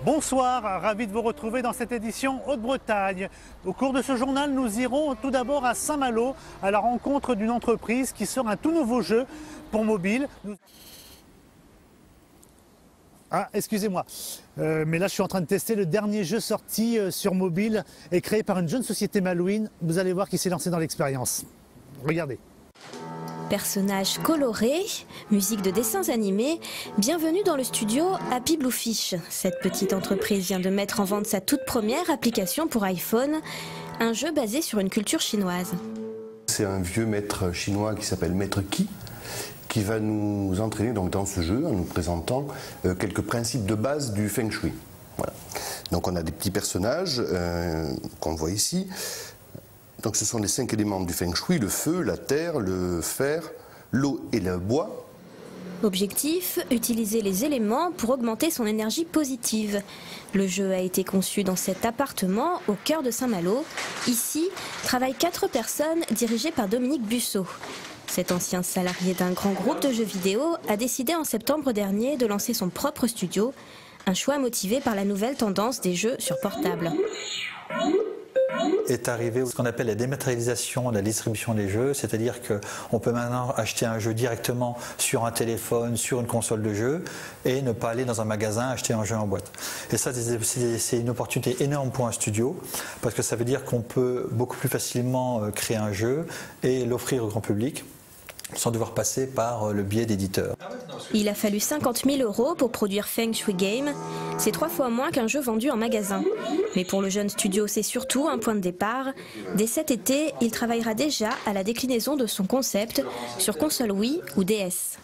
Bonsoir, ravi de vous retrouver dans cette édition Haute-Bretagne. Au cours de ce journal, nous irons tout d'abord à Saint-Malo à la rencontre d'une entreprise qui sort un tout nouveau jeu pour mobile. Ah, excusez-moi, mais là je suis en train de tester le dernier jeu sorti sur mobile et créé par une jeune société malouine. Vous allez voir qui s'est lancé dans l'expérience. Regardez. Personnages colorés, musique de dessins animés, bienvenue dans le studio Happy Bluefish. Cette petite entreprise vient de mettre en vente sa toute première application pour iPhone, un jeu basé sur une culture chinoise. C'est un vieux maître chinois qui s'appelle Maître Qi, qui va nous entraîner donc dans ce jeu en nous présentant quelques principes de base du Feng Shui. Voilà. Donc on a des petits personnages qu'on voit ici. Donc ce sont les 5 éléments du Feng Shui, le feu, la terre, le fer, l'eau et le bois. Objectif, utiliser les éléments pour augmenter son énergie positive. Le jeu a été conçu dans cet appartement au cœur de Saint-Malo. Ici, travaillent 4 personnes dirigées par Dominique Busseau. Cet ancien salarié d'un grand groupe de jeux vidéo a décidé en septembre dernier de lancer son propre studio, un choix motivé par la nouvelle tendance des jeux sur portable. Est arrivé ce qu'on appelle la dématérialisation de la distribution des jeux, c'est-à-dire qu'on peut maintenant acheter un jeu directement sur un téléphone, sur une console de jeu et ne pas aller dans un magasin acheter un jeu en boîte. Et ça, c'est une opportunité énorme pour un studio parce que ça veut dire qu'on peut beaucoup plus facilement créer un jeu et l'offrir au grand public sans devoir passer par le biais d'éditeurs. Il a fallu 50 000 € pour produire Feng Shui Game. C'est 3 fois moins qu'un jeu vendu en magasin. Mais pour le jeune studio, c'est surtout un point de départ. Dès cet été, il travaillera déjà à la déclinaison de son concept sur console Wii ou DS.